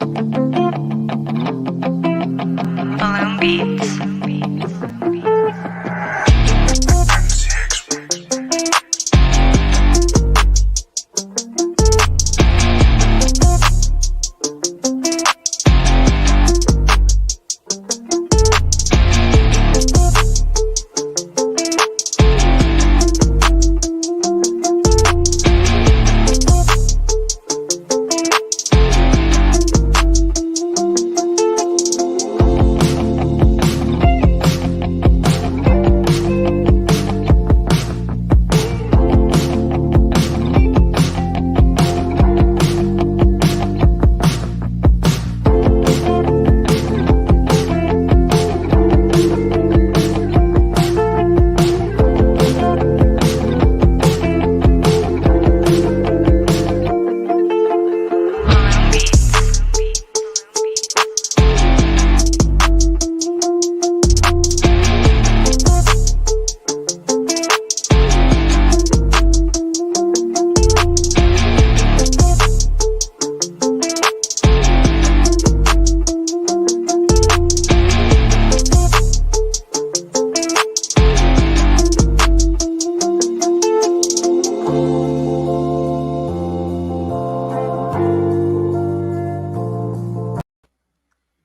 Balloon Beats.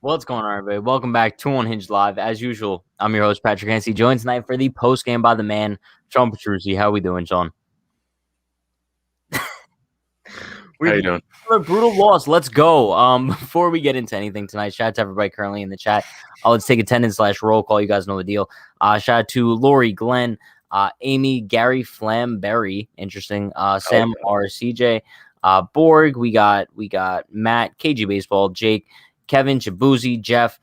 What's going on, everybody? Welcome back to Unhinged Live. As usual, I'm your host, Patrick Hennessy, joined tonight for the post-game by the man, Sean Petrucci. How we doing, Sean? How you doing? A brutal loss. Let's go. Before we get into anything tonight, shout out to everybody currently in the chat. Let's take attendance / roll call. You guys know the deal. Shout out to Lori, Glenn, Amy, Gary, Flamberry, interesting. Sam R, CJ, Borg. We got Matt, KG Baseball, Jake, Kevin, Chabuzi, Jeff,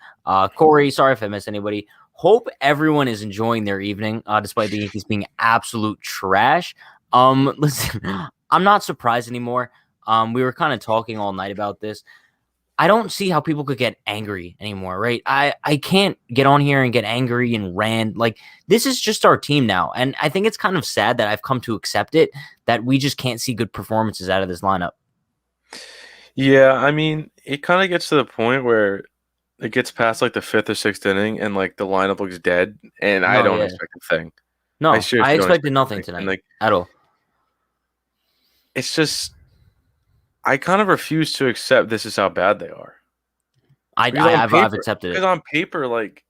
Corey. Sorry if I missed anybody. Hope everyone is enjoying their evening, despite the Yankees being absolute trash. Listen, I'm not surprised anymore. We were kind of talking all night about this. I don't see how people could get angry anymore, right? I can't get on here and get angry and rant. Like, this is just our team now. And I think it's kind of sad that I've come to accept it, that we just can't see good performances out of this lineup. Yeah, I mean, it kind of gets to the point where it gets past like the 5th or 6th inning and like the lineup looks dead, and I don't expect a thing. No, I seriously don't expected nothing tonight, like, at all. It's just, I kind of refuse to accept this is how bad they are. I've accepted it. Because on paper, like,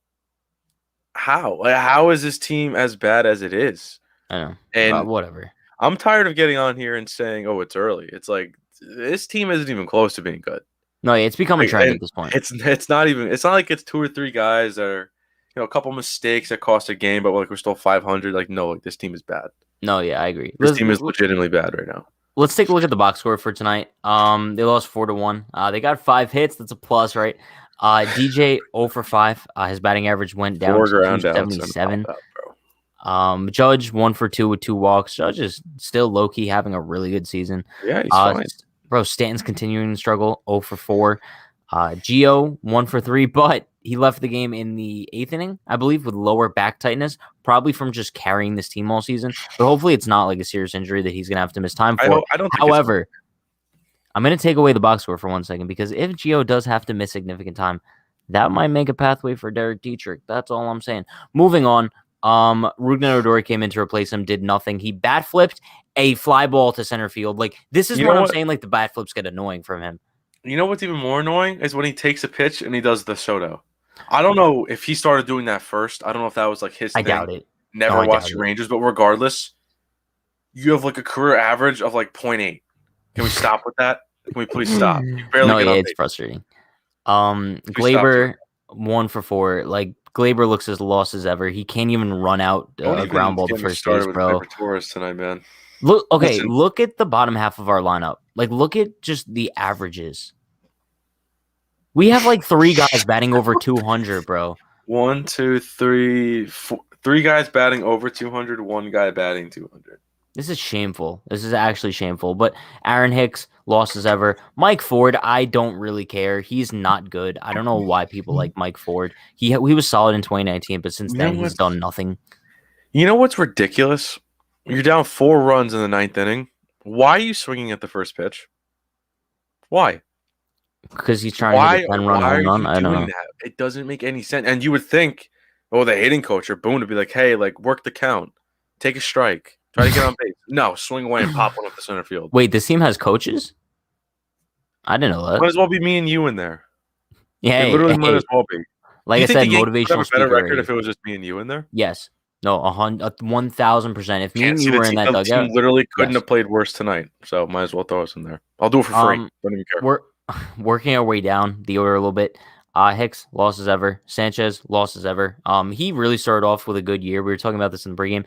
how? Like, how is this team as bad as it is? I know. And whatever. I'm tired of getting on here and saying, oh, it's early. It's like, this team isn't even close to being good. No, it's become a trend at this point. It's not like it's 2 or 3 guys that are, a couple mistakes that cost a game, but like we're still 500. Like, no, like, this team is bad. No, yeah, I agree. This team is legitimately bad right now. Let's take a look at the box score for tonight. They lost 4-1. They got 5 hits. That's a plus, right? DJ 0 for 5. His batting average went down to 277. Judge 1 for 2 with 2 walks. Judge is still low key having a really good season. Yeah, he's fine. Bro, Stanton's continuing to struggle. 0 for 4. Gio 1 for 3, but he left the game in the 8th inning, I believe, with lower back tightness, probably from just carrying this team all season. But hopefully it's not like a serious injury that he's going to have to miss time for. However, I'm going to take away the box score for 1 second, because if Gio does have to miss significant time, that might make a pathway for Derek Dietrich. That's all I'm saying. Moving on, Rougned Odor came in to replace him, did nothing. He bat flipped a fly ball to center field. Like, this is what I'm saying. Like, the bat flips get annoying from him. You know what's even more annoying is when he takes a pitch and he does the Soto. I don't know if he started doing that first. I don't know if that was like his thing. I doubt it. Never watched the Rangers, but regardless, you have like a career average of like 0.8. Can we stop with that? Can we please stop? You barely it's frustrating. Glaber 1 for 4. Like, Glaber looks as lost as ever. He can't even run out a ground ball to first base, bro. Tonight, man. Look at the bottom half of our lineup. Like, look at just the averages. We have like 3 guys batting over 200, bro. 1, 2, 3, 4, 3 guys batting over 200, 1 guy batting 200. This is shameful. This is actually shameful. But Aaron Hicks, lost as ever. Mike Ford, I don't really care. He's not good. I don't know why people like Mike Ford. He was solid in 2019, but since then he's done nothing. You know what's ridiculous? You're down 4 runs in the 9th inning. Why are you swinging at the first pitch? Why? Because he's trying to hit a 10-run Why are home run. you I don't doing know. that? It doesn't make any sense. And you would think, oh, the hitting coach or Boone would be like, hey, like work the count, take a strike, try to get on base. No, swing away and pop one up the center field. Wait, this team has coaches? I didn't know that. Might as well be me and you in there. Yeah, It literally might as well be. like Do you I think said, the Yankees would have motivational a better speaker. record if it was just me and you in there? Yes. No, 1,000%. If me Can't and see you the were in team. that The team dugout, literally couldn't yes. have played worse tonight. So might as well throw us in there. I'll do it for free. Don't even care. We're working our way down the order a little bit. Hicks, lost as ever. Sanchez, lost as ever. He really started off with a good year. We were talking about this in the pregame.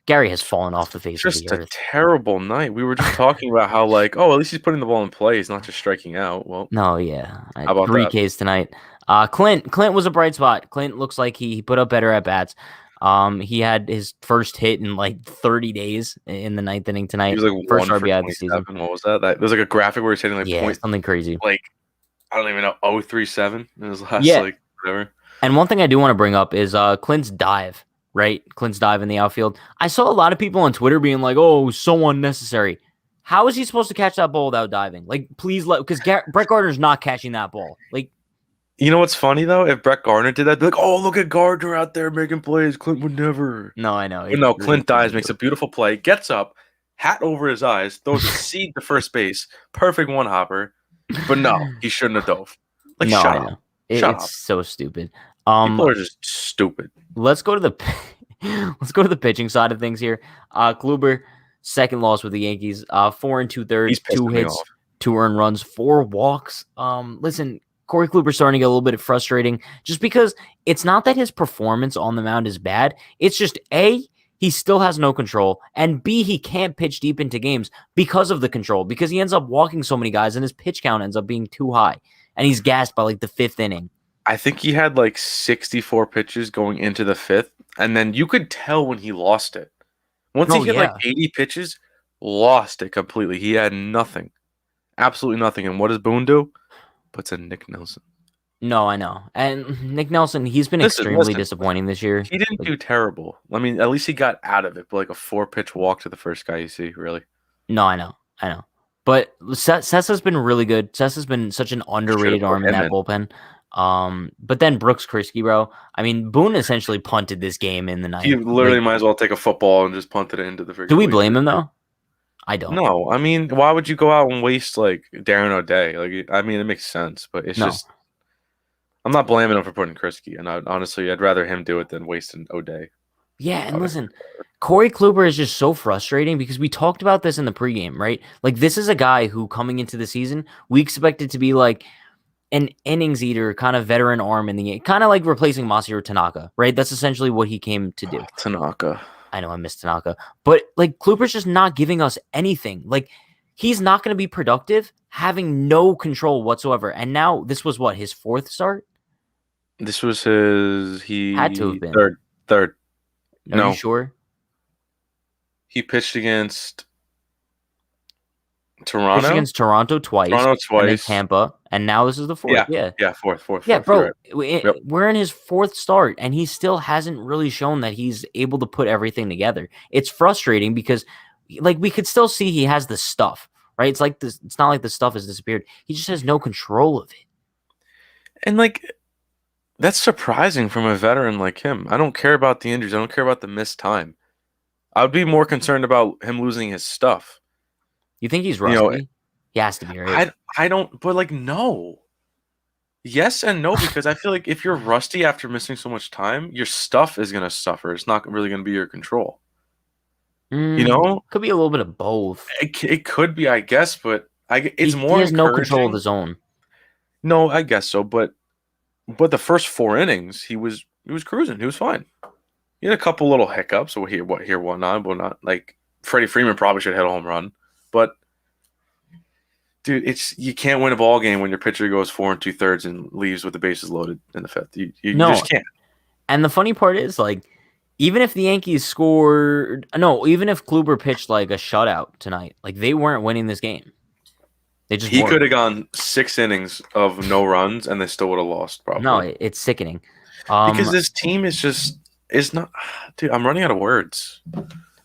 Gary has fallen off the face of the Just a earth. terrible night. We were just talking about how, like, oh, at least he's putting the ball in play. He's not just striking out. Well, No, yeah. how about 3 that? Ks tonight. Clint was a bright spot. Clint looks like he put up better at bats. He had his first hit in like 30 days in the 9th inning tonight. He was like First 1 for RBI of the season. 27. What was that? There's like a graphic where he's hitting like point, something crazy. like I don't even know 037 in his last like whatever. And one thing I do want to bring up is Clint's dive. Right, Clint's dive in the outfield. I saw a lot of people on Twitter being like, "Oh, so unnecessary." How is he supposed to catch that ball without diving? Like, please because Brett Gardner's not catching that ball. Like, you know what's funny though? If Brett Gardner did that, they'd be like, "Oh, look at Gardner out there making plays. Clint would never." No, I know. But no, Clint dives, makes a beautiful play, gets up, hat over his eyes, throws a seed to first base, perfect one hopper. But no, he shouldn't have dove. Like, no, shut I up. know. Shut up. It's so stupid. People are just stupid. Let's go to the pitching side of things here. Kluber, second loss with the Yankees. 4 2/3, 2 hits, 2 earned runs, 4 walks. Listen, Corey Kluber's starting to get a little bit frustrating just because it's not that his performance on the mound is bad. It's just A, he still has no control, and B, he can't pitch deep into games because of the control, because he ends up walking so many guys and his pitch count ends up being too high, and he's gassed by like the 5th inning. I think he had like 64 pitches going into the 5th, and then you could tell when he lost it. Once he hit like 80 pitches, lost it completely. He had nothing. Absolutely nothing. And what does Boone do? Puts in Nick Nelson. No, I know. And Nick Nelson, he's been extremely disappointing this year. He didn't do terrible. I mean, at least he got out of it, but like a 4-pitch walk to the first guy you see, really. No, I know. But Sessa's been really good. Sessa's been such an underrated arm in that bullpen. But then Brooks Krisky, bro. I mean, Boone essentially punted this game in the 9th. He literally might as well take a football and just punt it into the freaking. Do we blame him though? I don't. No, I mean, why would you go out and waste like Darren O'Day? Like, I mean, it makes sense, but it's just. I'm not blaming him for putting Krisky, and honestly, I'd rather him do it than wasting O'Day. Yeah, and listen, Corey Kluber is just so frustrating because we talked about this in the pregame, right? Like, this is a guy who, coming into the season, we expected to be like an innings eater, kind of veteran arm in the game, kind of like replacing Masahiro Tanaka, right? That's essentially what he came to do. Tanaka. I know I miss Tanaka, but like Kluber's just not giving us anything. Like, he's not going to be productive, having no control whatsoever. And now this was what, his 4th start? This was his. He had to have been third. Are you sure? He pitched against Toronto. Pitched against Toronto twice. And then Tampa, and now this is the 4th. Yeah, fourth. Yeah, bro, we're in his 4th start, and he still hasn't really shown that he's able to put everything together. It's frustrating because, like, we could still see he has the stuff, right? It's like this. It's not like the stuff has disappeared. He just has no control of it. And like, that's surprising from a veteran like him. I don't care about the injuries. I don't care about the missed time. I would be more concerned about him losing his stuff. You think he's rusty? He has to be, right? I don't, but like, no. Yes and no, because I feel like if you're rusty after missing so much time, your stuff is going to suffer. It's not really going to be your control. You know? Could be a little bit of both. It could be, I guess, but it's more he has no control of his own. No, I guess so, but the first 4 innings, he was cruising. He was fine. He had a couple little hiccups. So whatnot. Like, Freddie Freeman probably should hit a home run. But, dude, you can't win a ball game when your pitcher goes 4 2/3 and leaves with the bases loaded in the 5th. You just can't. And the funny part is, like, even if the Yankees even if Kluber pitched like a shutout tonight, like, they weren't winning this game. He could have gone 6 innings of no runs, and they still would have lost, probably. No, it's sickening. Because this team is not. Dude, I'm running out of words.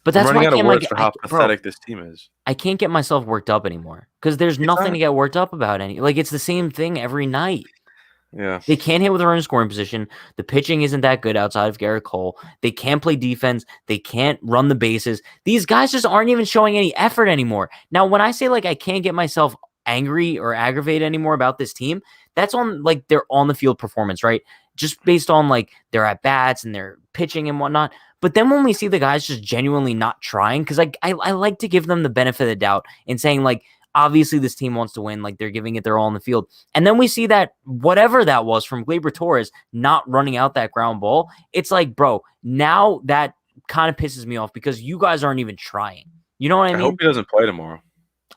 But I'm that's why running I out of can't, words like, for how pathetic this team is. I can't get myself worked up anymore because there's It's nothing not. to get worked up about. Like, it's the same thing every night. Yeah. They can't hit with a runner in scoring position. The pitching isn't that good outside of Garrett Cole. They can't play defense. They can't run the bases. These guys just aren't even showing any effort anymore. Now, when I say, like, I can't get myself angry or aggravated anymore about this team, that's on, like, their on the field performance, right? Just based on, like, their at bats and their pitching and whatnot. But then when we see the guys just genuinely not trying, because I like to give them the benefit of the doubt in saying, like, obviously this team wants to win, like, they're giving it their all on the field. And then we see that whatever that was from Gleyber Torres not running out that ground ball. It's like, bro, now that kind of pisses me off because you guys aren't even trying. You know what I I mean? hope he doesn't play tomorrow.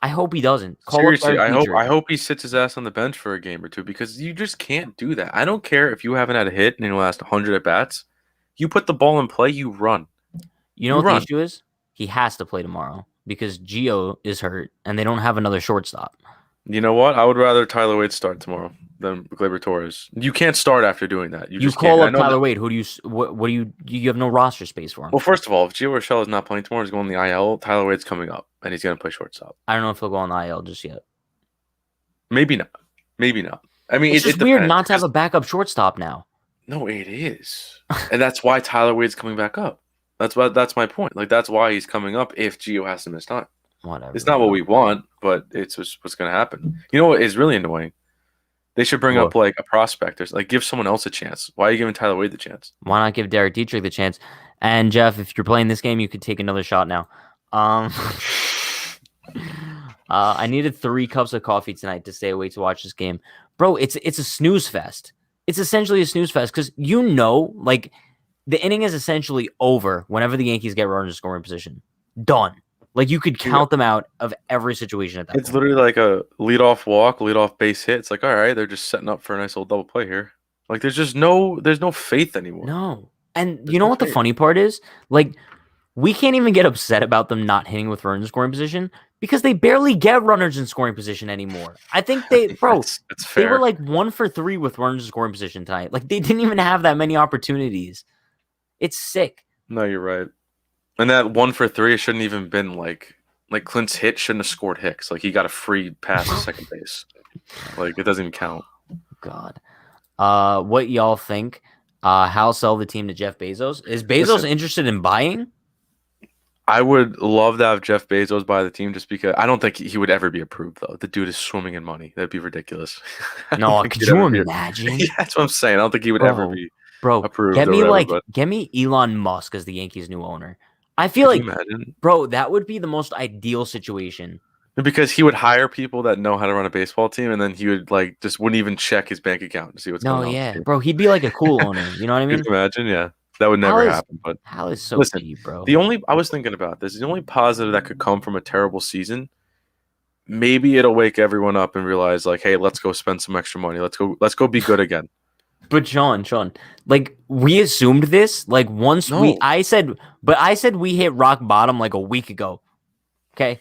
I hope he doesn't. Call up Seriously, Derek Dietrich. I hope he sits his ass on the bench for a game or two because you just can't do that. I don't care if you haven't had a hit in the last 100 at bats. You put the ball in play, you run. You know You what the run. issue is? He has to play tomorrow because Gio is hurt and they don't have another shortstop. You know what? I would rather Tyler Wade start tomorrow than Gleyber Torres. You can't start after doing that. You You just can't. call I up know that. Tyler Wade. Who do you? What do you have no roster space for him? Well, first of all, if Gio Urshela is not playing tomorrow, he's going to the IL. Tyler Wade's coming up, and he's going to play shortstop. I don't know if he'll go on the IL just yet. Maybe not. Maybe not. I mean, It's just it weird depends, not to have a 'cause- backup shortstop now. No, it is, and that's why Tyler Wade's coming back up. That's my point. Like that's why he's coming up if Gio has to miss time. Whatever. It's not what we want, but it's just what's going to happen. You know what is really annoying? They should bring up like a prospect or like give someone else a chance. Why are you giving Tyler Wade the chance? Why not give Derek Dietrich the chance? And Jeff, if you're playing this game, you could take another shot now. I needed 3 cups of coffee tonight to stay awake to watch this game. Bro, it's a snooze fest. It's essentially a snooze fest because like the inning is essentially over whenever the Yankees get runners in scoring position. Done. Like you could count them out of every situation at that It's point. literally like a leadoff walk, leadoff base hit. It's like, all right, they're just setting up for a nice little double play here. Like there's no faith anymore. No. And There's you know no what the faith. funny part is? Like, we can't even get upset about them not hitting with runners in scoring position because they barely get runners in scoring position anymore. I think bro, That's they fair. were like 1 for 3 with runners in scoring position tonight. Like, they didn't even have that many opportunities. It's sick. No, you're right. And that 1 for 3 it shouldn't even been like Clint's hit shouldn't have scored Hicks. Like he got a free pass to second base. Like it doesn't even count. God. What y'all think? How sell the team to Jeff Bezos? Is Bezos Listen. interested in buying? I would love to have Jeff Bezos buy the team just because I don't think he would ever be approved though. The dude is swimming in money. That'd be ridiculous. No, could you imagine? Yeah, that's what I'm saying. I don't think he would ever be approved. Get me or whatever, get me Elon Musk as the Yankees' new owner. I could feel like, you imagine? bro, that would be the most ideal situation. Because he would hire people that know how to run a baseball team, and then he would like just wouldn't even check his bank account to see what's No, going on. yeah, bro, he'd be like a cool owner. You know what I mean? Could you imagine? Yeah, that would never happen. But Hal is so listen, cheap, bro. I was thinking about this. The only positive that could come from a terrible season, maybe it'll wake everyone up and realize like, hey, let's go spend some extra money. Let's go be good again. But Sean, like we assumed this, like once I said we hit rock bottom like a week ago. Okay.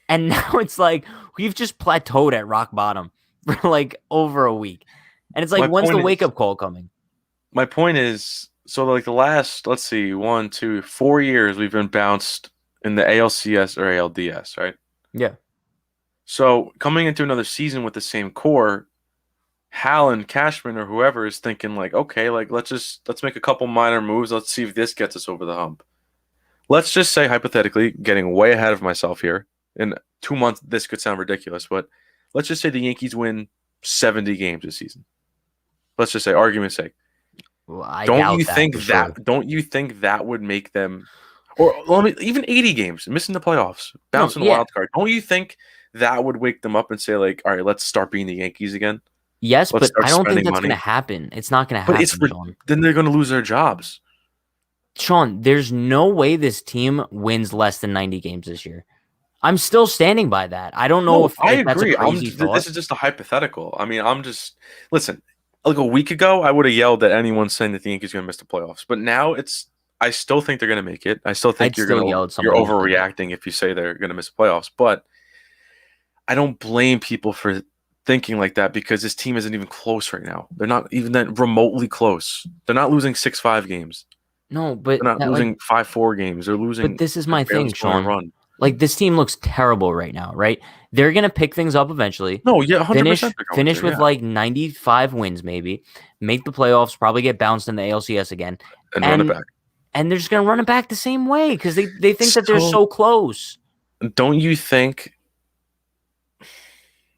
And now it's like we've just plateaued at rock bottom for like over a week. And it's like, when's the wake-up call coming? My point is, so like the last, let's see, 1, 2, 4 years we've been bounced in the ALCS or ALDS, right? Yeah. So coming into another season with the same core, Hal and Cashman or whoever is thinking like, okay, like let's make a couple minor moves. Let's see if this gets us over the hump. Let's just say hypothetically, getting way ahead of myself here. In 2 months, this could sound ridiculous, but let's just say the Yankees win 70 games this season. Let's just say, argument's sake. Well, Don't you think that would make them, or even 80 games, missing the playoffs, bouncing the wild card? Don't you think that would wake them up and say like, all right, let's start being the Yankees again? Yes, but I don't think that's going to happen. It's not going to happen, Sean. Then they're going to lose their jobs. Sean, there's no way this team wins less than 90 games this year. I'm still standing by that. I don't know if that's a crazy thought. This is just a hypothetical. I mean, listen, like a week ago, I would have yelled at anyone saying that the Yankees are going to miss the playoffs. But now I still think they're going to make it. I still think you're overreacting if you say they're going to miss the playoffs. But I don't blame people for thinking like that because this team isn't even close right now. They're not even that remotely close. They're not losing 6-5 games. No, but They're not that, like, losing 5-4 games. They're but losing. this is They're my barely thing, scoring a Sean. run. Like, this team looks terrible right now, right? They're gonna pick things up eventually. No, yeah, 100% they're going Finish to. with Yeah, like 95 wins, maybe. Make the playoffs. Probably get bounced in the ALCS again, and run it and back. they're just gonna run it back the same way because they think that they're So, so close. don't you think it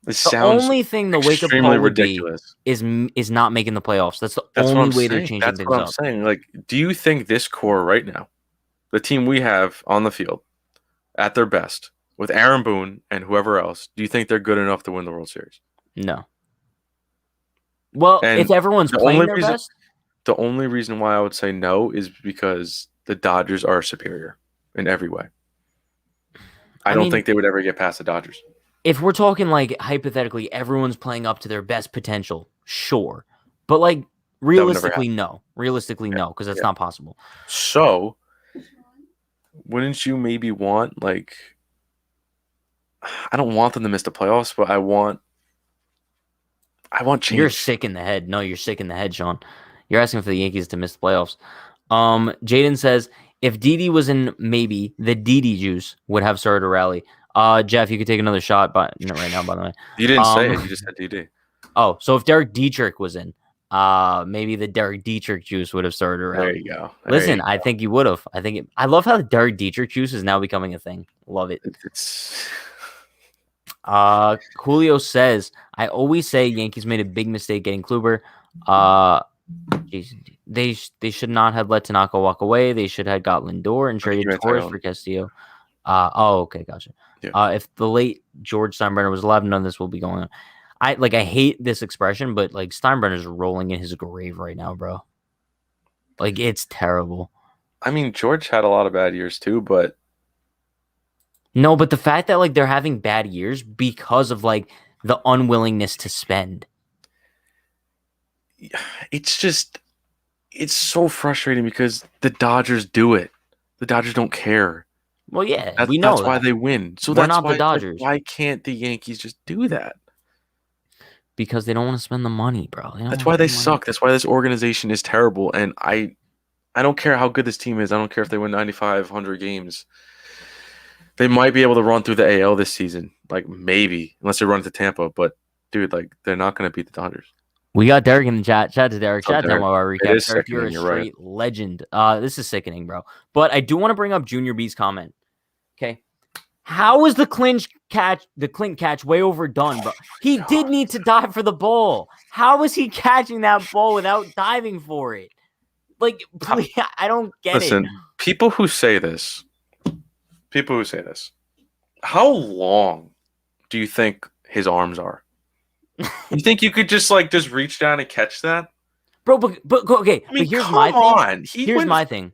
The sounds only thing the wake up extremely call would be ridiculous? is not making the playoffs. That's the That's what only I'm way they're saying. changing That's what things I'm up. saying. Like, do you think this core right now, the team we have on the field, at their best, with Aaron Boone and whoever else, do you think they're good enough to win the World Series? No. Well, And if everyone's the playing only their reason best, the only reason why I would say no is because the Dodgers are superior in every way. I I don't mean, think they would ever get past the Dodgers. if we're talking like hypothetically, everyone's playing up to their best potential, sure. But like That would never happen. realistically, no. Realistically, Yeah. no, because that's Yeah. not possible. So, wouldn't you maybe want like I don't want them to miss the playoffs, but I want change. You're sick in the head. No, you're sick in the head, Sean. You're asking for the Yankees to miss the playoffs. Jaden says if Didi was in, maybe the Didi juice would have started a rally. Jeff, you could take another shot, but no, right now, by the way. You didn't say it. You just said DD. Oh, so if Derek Dietrich was in, maybe the Derek Dietrich juice would have started a rally. There you go. Listen, I think you would have. I love how the Derek Dietrich juice is now becoming a thing. Love it. It's Julio says, I always say Yankees made a big mistake getting Kluber. They should not have let Tanaka walk away. They should have got Lindor and traded Torres for Castillo. Okay, gotcha. Yeah. If the late George Steinbrenner was alive, none of this will be going on. I hate this expression, but like Steinbrenner's rolling in his grave right now, bro. Like, it's terrible. I mean, George had a lot of bad years too, but no, but the fact that like they're having bad years because of like the unwillingness to spend. It's so frustrating because the Dodgers do it. The Dodgers don't care. Well, yeah, we know that's why they win. So we're that's not why the Dodgers. Why can't the Yankees just do that? Because they don't want to spend the money, bro. That's why they suck. That's why this organization is terrible. And I don't care how good this team is. I don't care if they win 95, 100 games. They might be able to run through the AL this season. Like, maybe. Unless they run to Tampa. But, dude, like, they're not going to beat the Dodgers. We got Derek in the chat. Shout out to Derek. Shout out to our recap. It is Derek, sickening, you're a you're straight legend. This is sickening, bro. But I do want to bring up Junior B's comment. Okay. How is the Clint catch way overdone, bro? He did need to dive for the ball. How is he catching that ball without diving for it? Like, please, I don't get it. Listen, people who say this, how long do you think his arms are? You think you could just reach down and catch that? Bro, but okay, I mean, but here's come my on. thing. Here's my thing.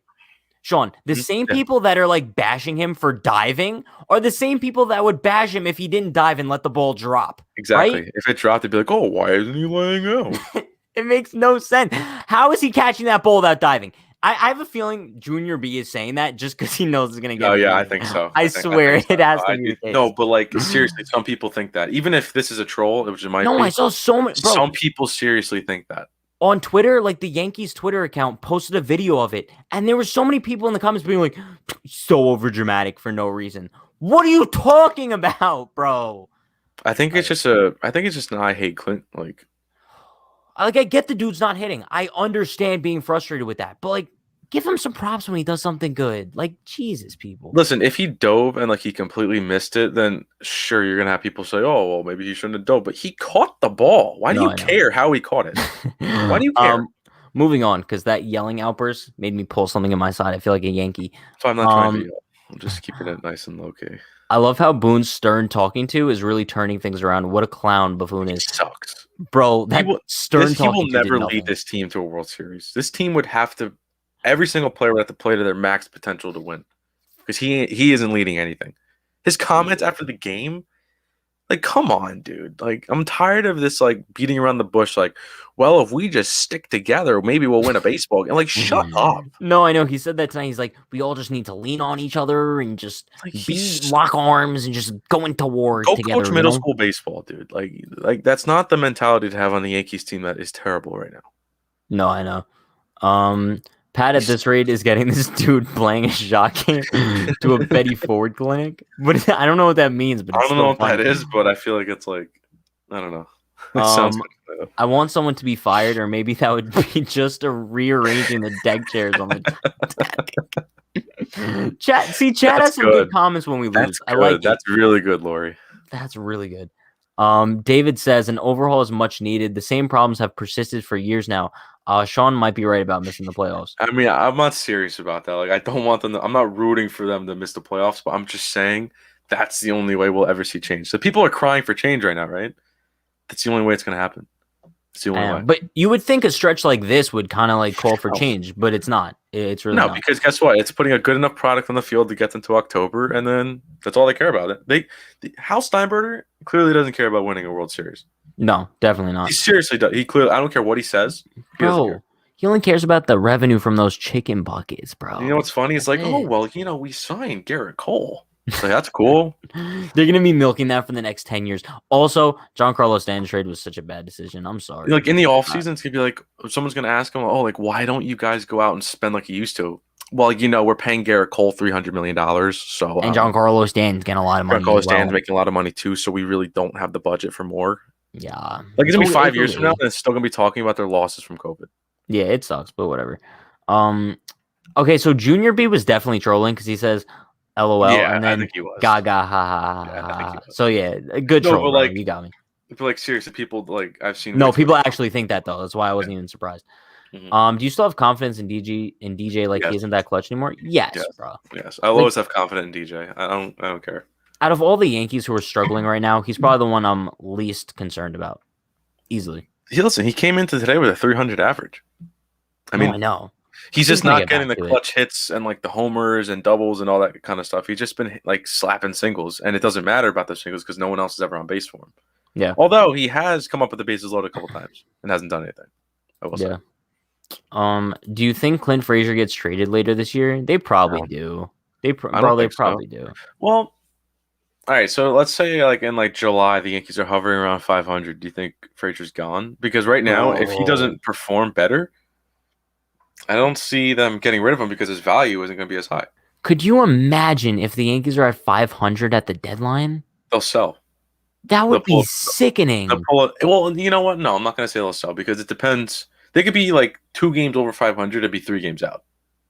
Sean, the same people that are like bashing him for diving are the same people that would bash him if he didn't dive and let the ball drop. Exactly. Right? If it dropped, they'd be like, oh, why isn't he laying out? It makes no sense. How is he catching that ball without diving? I have a feeling Junior B is saying that just because he knows it's going to get. Oh, yeah, I think so. I swear it has to be the case. No, but like, seriously, some people think that. Even if this is a troll, which it might be. No, I saw so many. Bro, some people seriously think that. On Twitter, like the Yankees Twitter account posted a video of it, and there were so many people in the comments being like, so overdramatic for no reason. What are you talking about, bro? I think it's just an I hate Clint. Like, I get the dude's not hitting. I understand being frustrated with that, but like, give him some props when he does something good. Like, Jesus, people. Listen, if he dove and like he completely missed it, then sure, you're gonna have people say, "Oh, well, maybe he shouldn't have dove." But he caught the ball. Why do you care how he caught it? Why do you care? Moving on, because that yelling outburst made me pull something in my side. I feel like a Yankee. So I'm not trying to yell. I'm just keeping it nice and low key. I love how Boone's stern talking to is really turning things around. What a clown Buffoon is. He sucks, bro. That stern talking. He will never lead this team to a World Series. This team would have to. Every single player would have to play to their max potential to win, because he isn't leading anything. His comments after the game, like, come on, dude. Like, I'm tired of this like beating around the bush. Like, well, if we just stick together, maybe we'll win a baseball game. Like, shut up. No, I know he said that tonight. He's like, we all just need to lean on each other and just lock arms and just go into war together. Coach middle school baseball, dude. Like that's not the mentality to have on the Yankees team that is terrible right now. No, I know. Pat at this rate is getting this dude playing a shot game to a Betty Ford clinic. But I don't know what that means. But I it's don't know still what funny. that is, but I feel like it's like I don't know. It sounds good. I want someone to be fired, or maybe that would be just a rearranging the deck chairs on the chat. See, chat has some good comments when we lose. That's I like it. That's really good, Lori. That's really good. David says an overhaul is much needed. The same problems have persisted for years now. Sean might be right about missing the playoffs. I mean, I'm not serious about that. Like, I don't want them. I'm not rooting for them to miss the playoffs, but I'm just saying that's the only way we'll ever see change. So people are crying for change right now, right? That's the only way it's going to happen. It's the only way. But you would think a stretch like this would kind of like call for change, but it's not. It's really not. Because guess what? It's putting a good enough product on the field to get them to October, and then that's all they care about. Hal Steinbrenner clearly doesn't care about winning a World Series. No, definitely not. He seriously does. He clearly. I don't care what he says. Bro, he only cares about the revenue from those chicken buckets, bro. You know what's funny? It's like, oh well, we signed Garrett Cole. So that's cool. They're gonna be milking that for the next 10 years. Also, Giancarlo Stanton trade was such a bad decision. I'm sorry. Like in the offseason, it's gonna be like someone's gonna ask him, oh, like why don't you guys go out and spend like you used to? Well, we're paying Garrett Cole $300 million, so and Giancarlo Stanton's getting a lot of money. Giancarlo Stanton's making a lot of money too, so we really don't have the budget for more. Yeah, like it's gonna be 5 years from now, and it's still gonna be talking about their losses from COVID. Yeah, it sucks, but whatever. Okay, so Junior B was definitely trolling because he says LOL, yeah, and then I think he was. Gaga, ha ha ha. So yeah, a good troll. But, like, you got me. But like seriously, people like I've seen. No, people actually think that though. That's why I wasn't even surprised. Mm-hmm. Do you still have confidence in DJ? Like, yes. He isn't that clutch anymore? Yes, bro. Yes, I'll always have confidence in DJ. I don't care. Out of all the Yankees who are struggling right now, he's probably the one I'm least concerned about. Easily. Listen, he came into today with a 300 average. I mean, I know. He's just not getting the clutch hits and like the homers and doubles and all that kind of stuff. He's just been like slapping singles, and it doesn't matter about those singles because no one else is ever on base for him. Yeah. Although he has come up with the bases loaded a couple times and hasn't done anything. I will say. Do you think Clint Frazier gets traded later this year? They probably do. They probably do. Well, all right. So let's say like in like July, the Yankees are hovering around 500. Do you think Frazier's gone? Because right now, if he doesn't perform better, I don't see them getting rid of him because his value isn't going to be as high. Could you imagine if the Yankees are at 500 at the deadline? They'll sell. That would be sickening. Well, you know what? No, I'm not going to say they'll sell because it depends. They could be like 2 games over 500 and be 3 games out.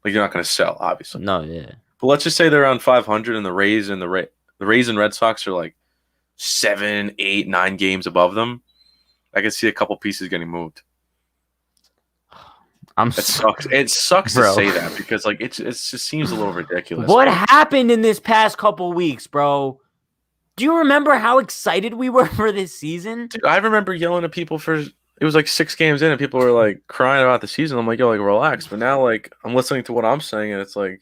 Like you're not going to sell, obviously. No, yeah. But let's just say they're around 500 and the Rays and the Rays and Red Sox are like 7, 8, 9 games above them. I can see a couple pieces getting moved. It sucks to say that because like it just seems a little ridiculous. What happened in this past couple weeks, bro? Do you remember how excited we were for this season? Dude, I remember yelling at people for it was like 6 games in and people were like crying about the season. I'm like, yo, like relax. But now like I'm listening to what I'm saying and it's like,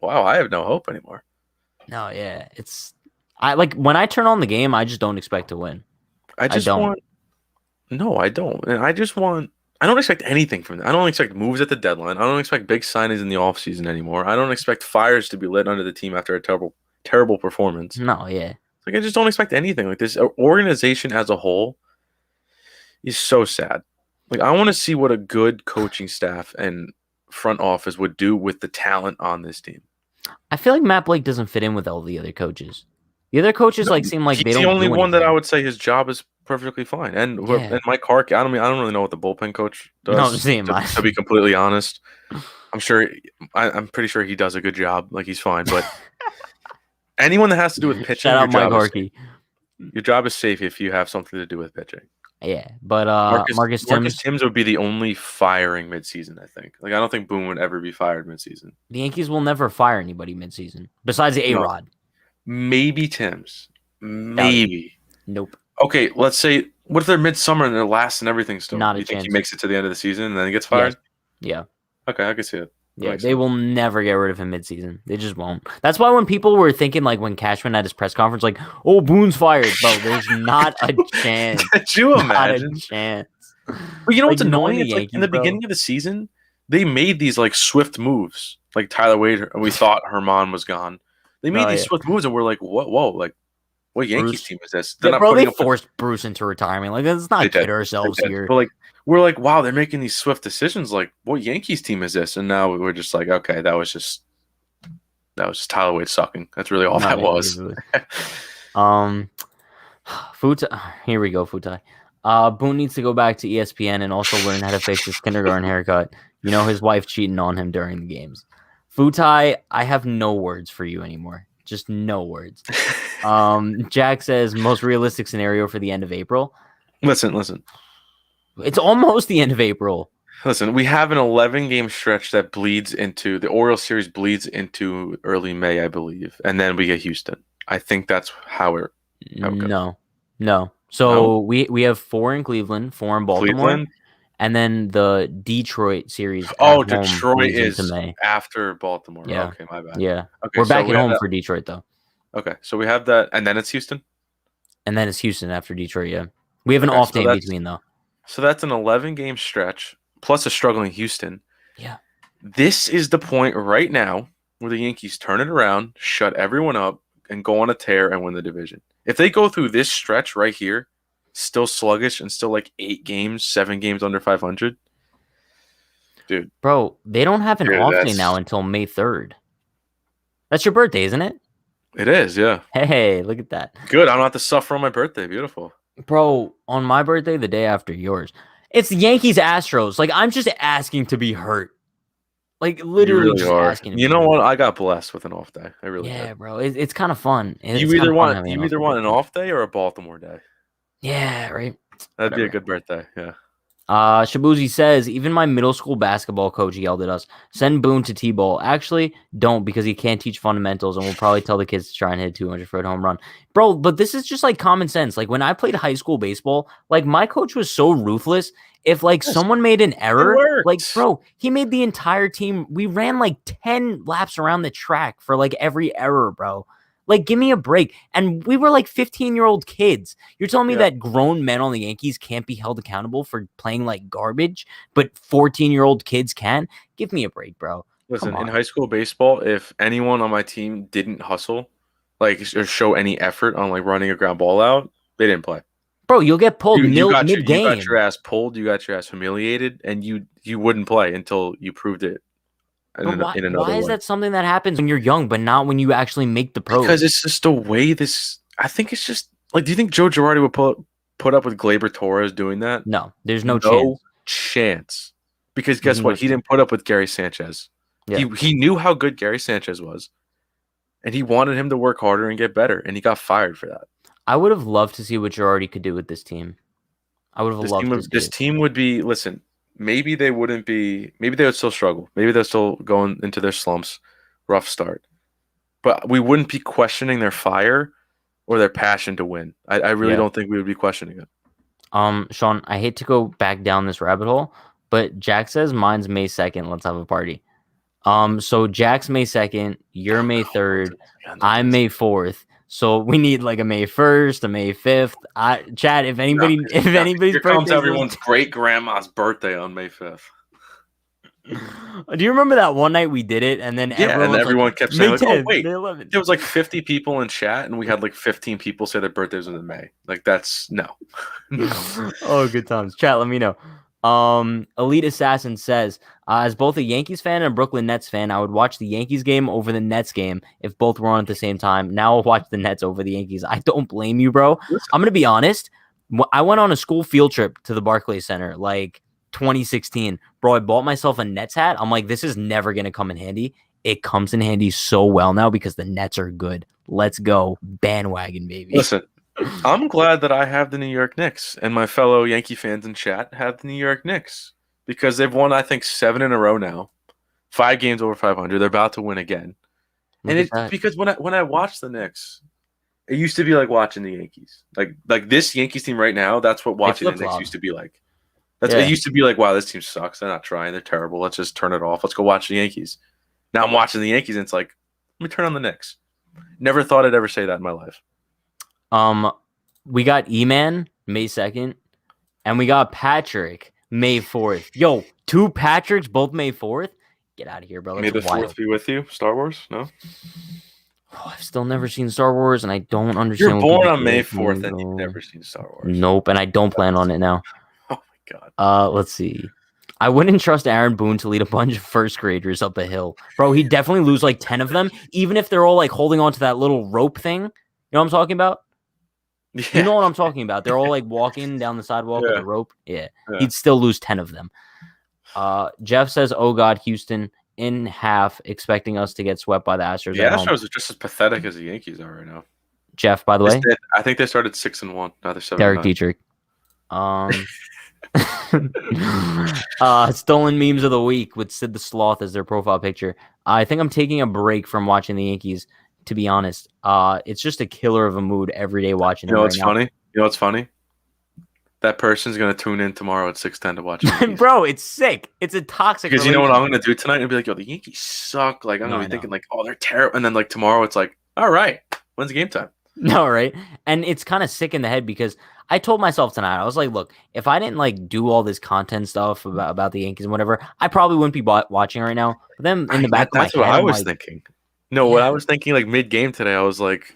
wow, I have no hope anymore. No, yeah. I like when I turn on the game, I just don't expect to win. I don't. And I don't expect anything from them. I don't expect moves at the deadline. I don't expect big signings in the offseason anymore. I don't expect fires to be lit under the team after a terrible performance. No, yeah. Like I just don't expect anything. Like this organization as a whole is so sad. Like I want to see what a good coaching staff and front office would do with the talent on this team. I feel like Matt Blake doesn't fit in with all the other coaches. The other coaches seem like they don't. He's the only one that I would say his job is perfectly fine. And Mike Hark, I don't really know what the bullpen coach does. To be completely honest, I'm pretty sure he does a good job. Like he's fine, but anyone that has to do with pitching, shout out Mike Harkey. Your job is safe if you have something to do with pitching. Yeah, but Marcus Timms would be the only firing midseason. I think. Like I don't think Boone would ever be fired midseason. The Yankees will never fire anybody midseason besides the A-Rod. Maybe Timms. Maybe. Nope. Okay, let's say what if they're midsummer and they're last and everything still? Not a chance. You think he makes it to the end of the season and then he gets fired? Yeah. Okay, I can see it. Yeah, they will never get rid of him midseason. They just won't. That's why when people were thinking, like when Cashman had his press conference, like, "Oh, Boone's fired," bro. There's not a chance. Could you imagine? Not a chance. But you know what's annoying? It's like in the beginning of the season, they made these like swift moves. Like Tyler Wade, we thought Herman was gone. They made these swift moves, and we're like, "Whoa, like, what Yankees Bruce. team is this? They're Yeah, not bro, they putting up. forced Bruce into retirement. Like, let's not They kid did. ourselves They did. here. But like, we're like, wow, they're making these swift decisions. Like, what Yankees team is this? And now we're just like, okay, that was just Tyler Wade sucking. That's really all No, that yeah, was. um, Futai. Here we go, Futai. Boone needs to go back to ESPN and also learn how to fix his kindergarten haircut. You know, his wife cheating on him during the games. Futai, I have no words for you anymore. Just no words. Jack says most realistic scenario for the end of April. Listen. It's almost the end of April. Listen, we have an 11-game stretch that bleeds into the Orioles series bleeds into early May, I believe, and then we get Houston. I think that's how it goes. No. So we have 4 in Cleveland, 4 in Baltimore, Cleveland. and then the Detroit series at Oh, home Detroit bleeds into is May. after Baltimore. Yeah. Okay, my bad. Yeah. Okay, We're so back we at have home that. for Detroit, though. Okay, so we have that, and then it's Houston. And then it's Houston after Detroit, yeah. We have an Okay, off so day in that's- between, though. So that's an 11-game stretch plus a struggling Houston. Yeah. This is the point right now where the Yankees turn it around, shut everyone up, and go on a tear and win the division. If they go through this stretch right here, still sluggish and still like 8 games, 7 games under 500, dude. Bro, they don't have an off day now until May 3rd. That's your birthday, isn't it? It is, yeah. Hey, look at that. Good. I don't have to suffer on my birthday. Beautiful. Bro, on my birthday, the day after yours, it's the Yankees Astros. Like, I'm just asking to be hurt. Like, literally You really just are. asking to You be know hurt. what? I got blessed with an off day. I really Yeah, did. bro. It's kind of fun. You either want an off day or a Baltimore day. Yeah, right. That'd be a good birthday. Yeah. Shabuzi says, even my middle school basketball coach yelled at us, send Boone to T-ball. Actually, don't, because he can't teach fundamentals and will probably tell the kids to try and hit a 200-foot home run. Bro, but this is just like common sense. Like when I played high school baseball, like my coach was so ruthless. If like someone made an error, like bro, he made the entire team. We ran like 10 laps around the track for like every error, bro. Like, give me a break. And we were like 15-year-old kids. You're telling me that grown men on the Yankees can't be held accountable for playing like garbage, but 14-year-old kids can? Give me a break, bro. Listen, in high school baseball, if anyone on my team didn't hustle, like, or show any effort on like running a ground ball out, they didn't play. Bro, you'll get pulled mid-game. You got your ass pulled. You got your ass humiliated, and you wouldn't play until you proved it. Why is that something that happens when you're young, but not when you actually make the pros? Because it's just the way this. I think it's just like. Do you think Joe Girardi would put up with Gleyber Torres doing that? No, there's no chance. Because guess what? He didn't put up with Gary Sanchez. Yeah. He knew how good Gary Sanchez was, and he wanted him to work harder and get better, and he got fired for that. I would have loved to see what Girardi could do with this team. I would have loved to see this team would be. Listen. Maybe they wouldn't be. Maybe they would still struggle. Maybe they're still going into their slumps, rough start. But we wouldn't be questioning their fire or their passion to win. I really don't think we would be questioning it. Sean, I hate to go back down this rabbit hole, but Jack says mine's May 2nd. Let's have a party. So Jack's May 2nd, you're May 3rd, I'm May 4th. So we need like a May 1st, a May 5th. Chad, if anybody's here comes everyone's great grandma's birthday on May 5th. Do you remember that one night we did it, and then everyone kept saying, like, 10th, "Oh wait, May 11th. There was like 50 people in chat, and we had like 15 people say their birthdays was in May. Like that's no." Oh, good times. Chat, let me know. Elite Assassin says, as both a Yankees fan and a Brooklyn Nets fan, I would watch the Yankees game over the Nets game if both were on at the same time. Now I'll watch the Nets over the Yankees. I don't blame you, bro. I'm going to be honest. I went on a school field trip to the Barclays Center, like 2016. Bro, I bought myself a Nets hat. I'm like, this is never going to come in handy. It comes in handy so well now because the Nets are good. Let's go. Bandwagon, baby. Listen. I'm glad that I have the New York Knicks, and my fellow Yankee fans in chat have the New York Knicks because they've won, I think, 7 in a row now, 5 games over 500. They're about to win again, and it's because when I watch the Knicks, it used to be like watching the Yankees, like this Yankees team right now. That's what watching the Knicks used to be like. It used to be like, wow, this team sucks. They're not trying. They're terrible. Let's just turn it off. Let's go watch the Yankees. Now I'm watching the Yankees, and it's like, let me turn on the Knicks. Never thought I'd ever say that in my life. We got E-Man May 2nd, and we got Patrick May 4th. Yo, 2 Patricks, both May 4th. Get out of here, bro. May the 4th be with you. Star Wars? No. I've still never seen Star Wars, and I don't You're understand what born people on feel May like me 4th, and you've though. never seen Star Wars. Nope, and I don't plan on it now. Oh my god. Let's see. I wouldn't trust Aaron Boone to lead a bunch of first graders up a hill. Bro, he'd definitely lose like 10 of them, even if they're all like holding on to that little rope thing. You know what I'm talking about? Yeah. You know what I'm talking about. They're all like walking down the sidewalk with a rope. Yeah. He'd still lose 10 of them. Jeff says, oh God, Houston in half, expecting us to get swept by the Astros. The Astros are just as pathetic as the Yankees are right now. Jeff, by the way. I think they started 6-1. Now they're 7-9. Derek Dietrich. Stolen memes of the week with Sid the Sloth as their profile picture. I think I'm taking a break from watching the Yankees, to be honest. It's just a killer of a mood every day watching them. You know what's funny? You know what's funny? That person's gonna tune in tomorrow at 6:10 to watch. Bro, it's sick. It's a toxic. Because you know what I'm gonna do tonight? And be like, yo, the Yankees suck. Like I'm gonna be thinking like, oh, they're terrible. And then like tomorrow, it's like, all right, when's game time? No, right? And it's kind of sick in the head because I told myself tonight, I was like, look, if I didn't like do all this content stuff about the Yankees and whatever, I probably wouldn't be watching right now. But then in the back of my head, that's what I was thinking. No, what I was thinking like mid game today, I was like,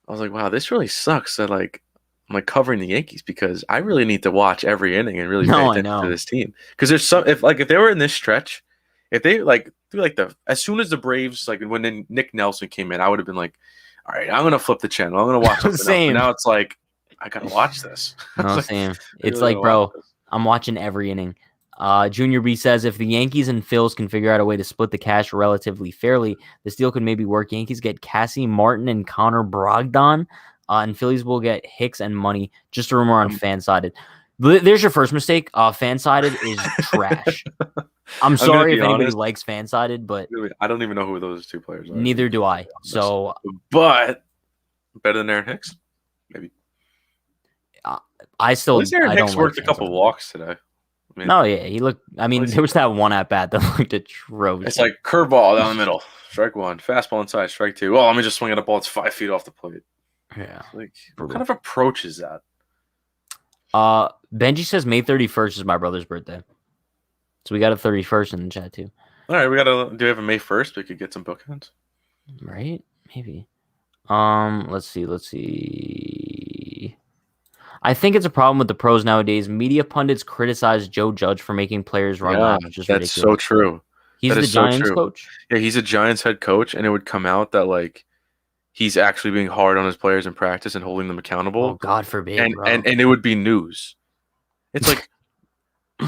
wow, this really sucks that like I'm like covering the Yankees because I really need to watch every inning and really pay attention to this team. Because there's some if they were in this stretch, if they like do like as soon as the Braves like when Nick Nelson came in, I would have been like, all right, I'm gonna flip the channel. I'm gonna watch something else. Now it's like I gotta watch this. No, same. It's like, bro, I'm watching every inning. Junior B says if the Yankees and Phils can figure out a way to split the cash relatively fairly, this deal could maybe work. Yankees get Cassie Martin and Connor Brogdon, and Phillies will get Hicks and money. Just a rumor on Fansided. There's your first mistake. Fansided is trash. I'm sorry if anybody likes Fansided, but I don't even know who those two players are. Neither do I. So, but better than Aaron Hicks, maybe. I still. Aaron Hicks worked a couple walks today. I mean, no, yeah, he looked. I mean, there was that one at bat that looked atrocious. It's like curveball down the middle, strike one, fastball inside, strike two. Oh, let me just swing at a ball. It's 5 feet off the plate. Yeah, like what kind of approach is that? Benji says May 31st is my brother's birthday, so we got a 31st in the chat too. All right, do we have a May 1st? We could get some bookends, right? Maybe. Let's see. I think it's a problem with the pros nowadays. Media pundits criticize Joe Judge for making players run laps. That's ridiculous. So true. He's the Giants coach? Yeah, he's a Giants head coach, and it would come out that like he's actually being hard on his players in practice and holding them accountable. Oh, God forbid, and it would be news. It's like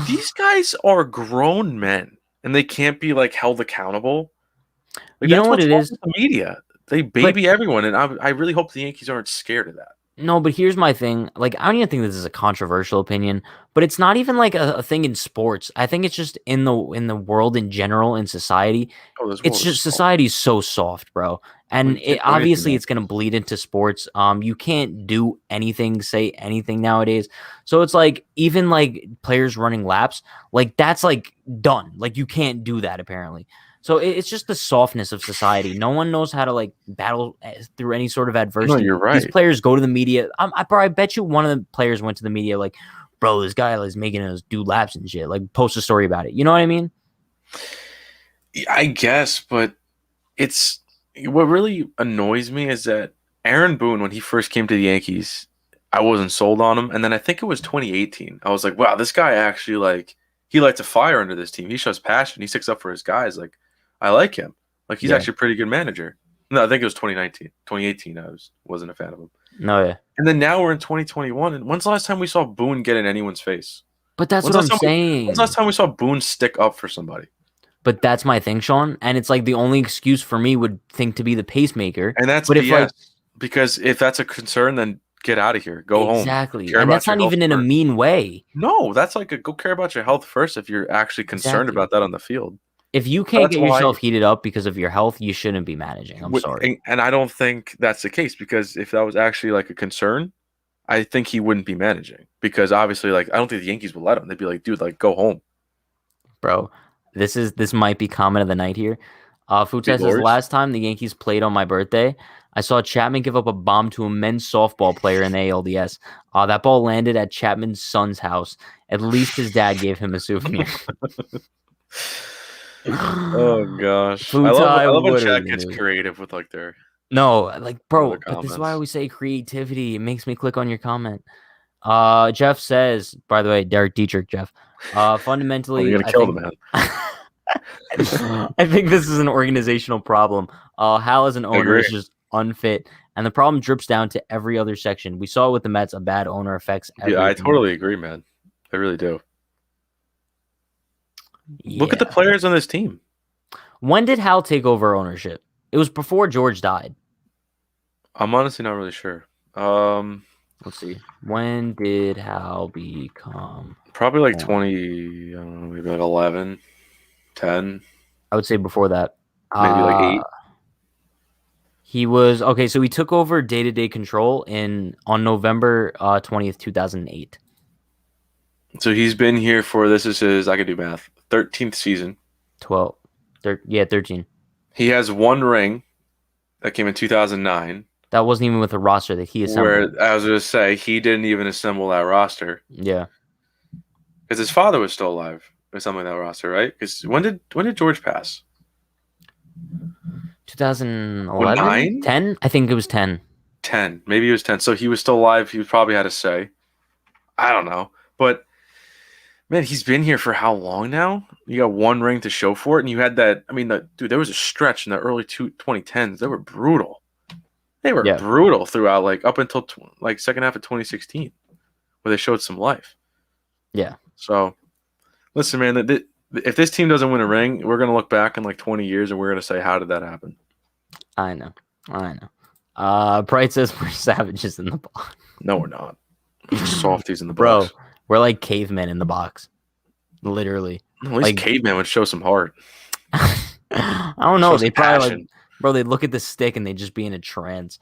these guys are grown men, and they can't be like held accountable. Like, you know what it is? The media, they baby everyone, and I really hope the Yankees aren't scared of that. No, but here's my thing. Like, I don't even think this is a controversial opinion, but it's not even like a thing in sports. I think it's just in the world in general, in society. It's just society's so soft, bro. And obviously it's going to bleed into sports. You can't do anything, say anything nowadays. So it's like even like players running laps, like that's like done. Like you can't do that apparently. So it's just the softness of society. No one knows how to like battle through any sort of adversity. No, you're right. These players go to the media. I bet you one of the players went to the media like, bro, this guy is making us do laps and shit. Like post a story about it. You know what I mean? I guess, but it's what really annoys me is that Aaron Boone, when he first came to the Yankees, I wasn't sold on him. And then I think it was 2018. I was like, wow, this guy actually like he lights a fire under this team. He shows passion. He sticks up for his guys. Like I like him. Like he's actually a pretty good manager. No, I think it was 2019. 2018, I wasn't a fan of him. No, yeah. And then now we're in 2021. And when's the last time we saw Boone get in anyone's face? But that's what I'm saying. When's the last time we saw Boone stick up for somebody? But that's my thing, Sean. And it's like the only excuse for me would think to be the pacemaker. And that's because if that's a concern, then get out of here. Go home. Exactly. And that's not even in a mean way. No, that's like go care about your health first if you're actually concerned about that on the field. If you can't get yourself heated up because of your health, you shouldn't be managing. I'm sorry. And I don't think that's the case because if that was actually like a concern, I think he wouldn't be managing because obviously like I don't think the Yankees would let him. They'd be like, dude, like go home. Bro, this might be comment of the night here. Food says the last time the Yankees played on my birthday, I saw Chapman give up a bomb to a men's softball player in the ALDS. That ball landed at Chapman's son's house. At least his dad gave him a souvenir. Oh gosh, I love when chat gets creative with like their No, like, bro, Other but this is why comments. we say creativity. It makes me click on your comment. Jeff says, by the way, Derek Dietrich, Jeff. Oh, Fundamentally, you're gonna I kill the think man. I think this is an organizational problem. Hal as an I owner agree. is just unfit, and the problem drips down to every other section. We saw it with the Mets. A bad owner affects Yeah, I everything. totally agree, man. I really do. Look at the Yeah. players on this team. When did Hal take over ownership? It was before George died. I'm honestly not really sure. Let's see. When did Hal become? Probably like owner? 20, I don't know, maybe like 11, 10, I would say before that. maybe like 8. He was okay. So he took over day-to-day control on November 20th, 2008. So he's been here for, this is his, I can do math, 13th season. 12. 13. He has one ring that came in 2009, That wasn't even with a roster that he assembled. where I was going to say he didn't even assemble that roster Yeah. because his father was still alive or something like that roster, right? Because when did George pass? 2011? 9? 10? I think it was 10. 10. Maybe he was 10. So he was still alive. He probably had a say. I don't know. But, man, he's been here for how long now? You got one ring to show for it. And you had that. I mean, dude, there was a stretch in the early 2010s. They were brutal. They were brutal throughout, like, up until, like, second half of 2016, where they showed some life. Yeah. So, listen, man, if this team doesn't win a ring, we're going to look back in, like, 20 years, and we're going to say, how did that happen? I know. Bright says we're savages in the box. No, we're not. We're softies in the Bro, box. we're like cavemen in the box. Literally. At least like, caveman would show some heart. I don't know. They probably passion. bro, they look at the stick and they just be in a trance.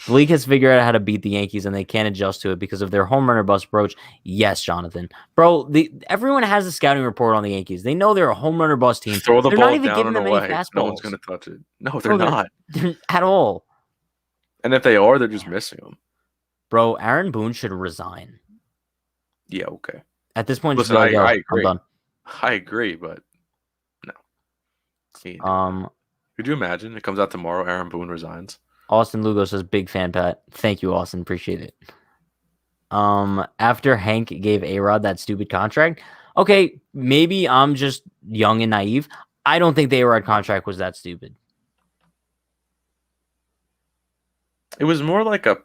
The league has figured out how to beat the Yankees and they can't adjust to it because of their home run or bust approach. Yes, Jonathan. Bro, everyone has a scouting report on the Yankees. They know they're a home run or bust team. Throw the they're ball not even down giving and them any away. fastballs. No one's going to touch it. No, they're not. They're at all. And if they are, they're just missing them. Bro, Aaron Boone should resign. Yeah, okay. At this point, listen, just be like, I agree. I'm done. I agree, but no. Could you imagine? It comes out tomorrow. Aaron Boone resigns. Austin Lugo says, "Big fan, Pat. Thank you, Austin. Appreciate it." After Hank gave A-Rod that stupid contract, okay, maybe I'm just young and naive. I don't think the A-Rod contract was that stupid. It was more like a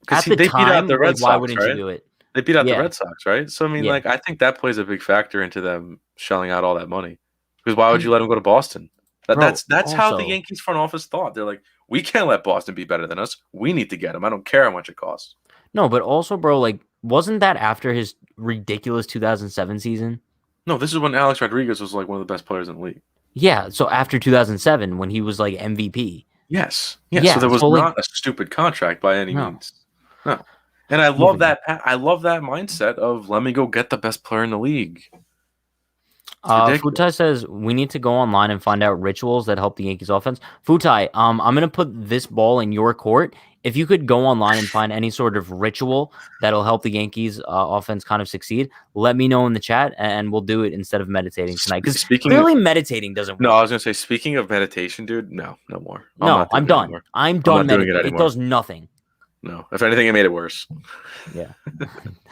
at the they time. Beat out the Red Sox, why wouldn't right? you do it? They beat out the Red Sox, right? So I mean, like, I think that plays a big factor into them shelling out all that money. Because why would you let them go to Boston? That's how the Yankees front office thought. They're like, we can't let Boston be better than us. We need to get them. I don't care how much it costs. No, but also, bro, like, wasn't that after his ridiculous 2007 season? No, this is when Alex Rodriguez was like one of the best players in the league. Yeah, so after 2007, when he was like MVP. Yes. Yeah, so there was not a stupid contract by any means. No. And I love that. I love that mindset of let me go get the best player in the league. Futai says we need to go online and find out rituals that help the Yankees offense. Futai, I'm gonna put this ball in your court. If you could go online and find any sort of ritual that'll help the Yankees offense kind of succeed, let me know in the chat and we'll do it instead of meditating tonight. Because clearly meditating doesn't work. No, I was gonna say, speaking of meditation, dude, no more. I'm done. I'm done meditating. It does nothing. No. If anything, it made it worse. Yeah.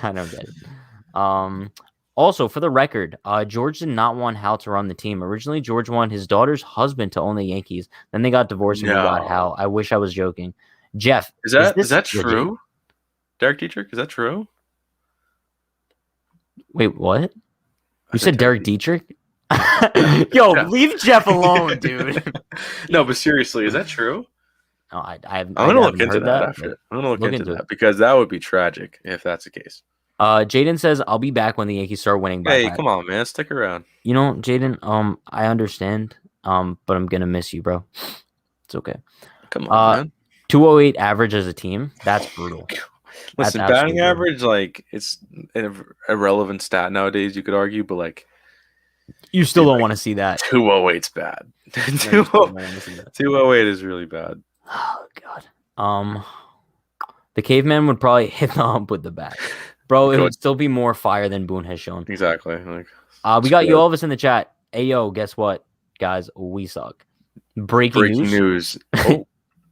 I don't get it. Also, for the record, George did not want Hal to run the team. Originally, George wanted his daughter's husband to own the Yankees. Then they got divorced and he got Hal. I wish I was joking. Jeff, is that true? Derek Dietrich, is that true? Wait, what? You said Derek Dietrich? Yo, leave Jeff alone, dude. No, but seriously, is that true? No, I'm going to look into that after. I'm going to look into that because that would be tragic if that's the case. Jaden says, I'll be back when the Yankees start winning. Hey, come on, man. Stick around. You know, Jaden, I understand, but I'm going to miss you, bro. It's okay. Come on, man. 208 average as a team. That's brutal. Listen, batting average, like, it's an irrelevant stat nowadays, you could argue, but, like, you still don't want to see that. 208's bad. 208 is really bad. Oh, God. The caveman would probably hit the hump with the bat. Bro, it would still be more fire than Boone has shown. Exactly. Like, we got you, Elvis, in the chat. Hey, yo, guess what, guys? We suck. Breaking news. Oh,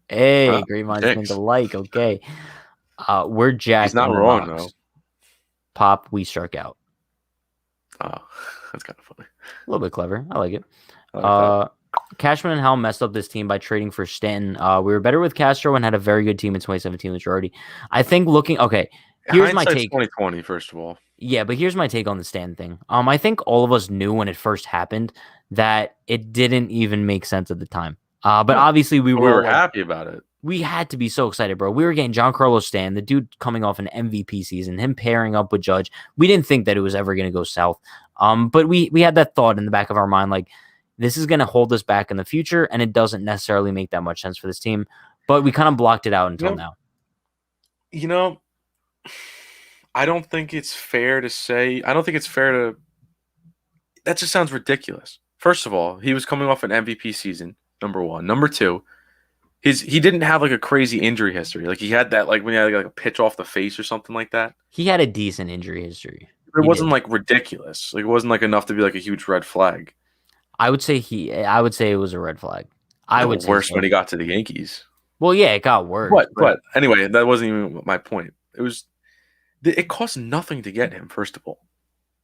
Hey, great minds think thanks. alike. Okay. We're He's jacked not in the wrong, box. though. Pop, we struck out. Oh, that's kind of funny. A little bit clever. I like it. I like that. Cashman and Howell messed up this team by trading for Stanton. We were better with Castro and had a very good team in 2017 with Girardi. I think okay, here's my Hindsight's take. 2020, first of all. Yeah, but here's my take on the Stanton thing. I think all of us knew when it first happened that it didn't even make sense at the time. But obviously we were like, happy about it. we had to be so excited, bro. We were getting Giancarlo Stanton, the dude coming off an MVP season, him pairing up with Judge. We didn't think that it was ever going to go south. But we had that thought in the back of our mind, like, this is going to hold us back in the future, and it doesn't necessarily make that much sense for this team. But we kind of blocked it out until now. You know, I don't think it's fair to say. I don't think it's fair to. That just sounds ridiculous. First of all, he was coming off an MVP season, number one. Number two, he didn't have like a crazy injury history. Like he had that like when he had like a pitch off the face or something like that. He had a decent injury history. It wasn't like ridiculous. Like it wasn't like enough to be like a huge red flag. I would say it was a red flag. I would say worse when he got to the Yankees. Well, yeah, it got worse. But anyway, that wasn't even my point. It cost nothing to get him, first of all.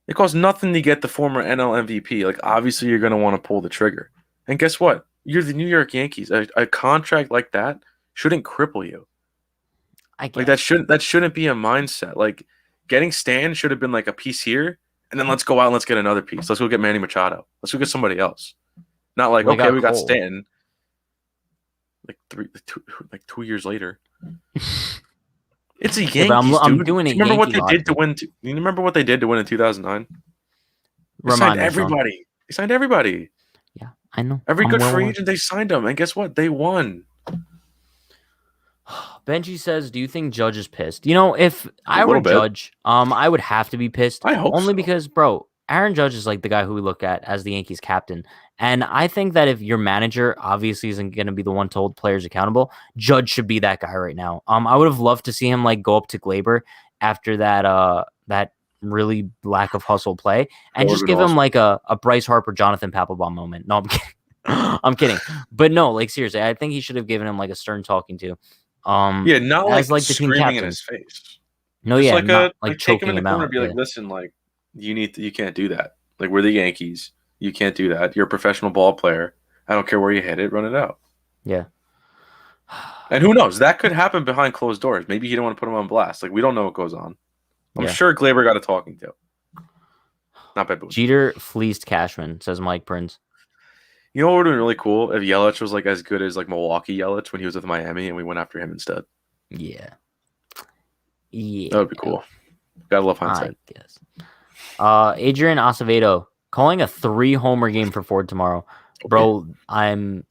It cost nothing to get the former NL MVP. Like, obviously, you're going to want to pull the trigger. And guess what? You're the New York Yankees. A contract like that shouldn't cripple you. Like, that shouldn't be a mindset. Like, getting Stan should have been like a piece here, and then let's go out and let's get another piece. Let's go get Manny Machado. Let's go get somebody else. Not like, okay, we got Stanton. Like 2 years later. It's a Yankees, I'm dude. doing it. Remember what they did to win? You remember what they did to win in 2009? They signed everybody. They signed everybody. Yeah, I know. Every good free agent, they signed them, and guess what? They won. Benji says, "Do you think Judge is pissed?" You know, if I were Judge, I would have to be pissed. I hope only so. Because, bro, Aaron Judge is like the guy who we look at as the Yankees captain. And I think that if your manager obviously isn't going to be the one to hold players accountable, Judge should be that guy right now. I would have loved to see him like go up to Glaber after that really lack of hustle play and just give him like a Bryce Harper, Jonathan Papelbon moment. No, I'm kidding. I'm kidding. But no, like seriously, I think he should have given him like a stern talking to. Yeah, not as like the team screaming captain in his face. No, just yeah, like take him choking in the him corner out. And be like, listen, like you can't do that. Like we're the Yankees. You can't do that. You're a professional ball player. I don't care where you hit it. Run it out. Yeah. And who knows? That could happen behind closed doors. Maybe he didn't want to put him on blast. Like we don't know what goes on. I'm sure Glaber got a talking to. Not bad. Jeter fleeced Cashman, says Mike Prince. You know what would have been really cool if Yelich was like as good as like Milwaukee Yelich when he was with Miami and we went after him instead. Yeah. That would be cool. Gotta love hindsight. I guess. Adrian Acevedo calling a 3-homer game for Ford tomorrow. Okay. Bro, I'm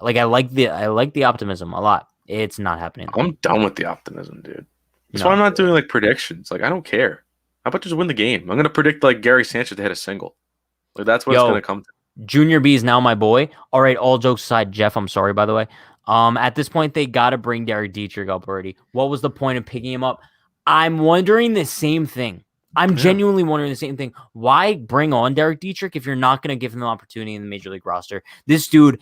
like I like the optimism a lot. It's not happening. I'm done with the optimism, dude. That's why I'm not doing like predictions. Like I don't care. How about just win the game? I'm gonna predict like Gary Sanchez to hit a single. Like that's what it's gonna come to. Junior B is now my boy. All right, all jokes aside, Jeff, I'm sorry by the way. At this point, they gotta bring Derek Dietrich up already. What was the point of picking him up? I'm wondering the same thing. I'm genuinely wondering the same thing. Why bring on Derek Dietrich if you're not going to give him an opportunity in the Major League roster? This dude,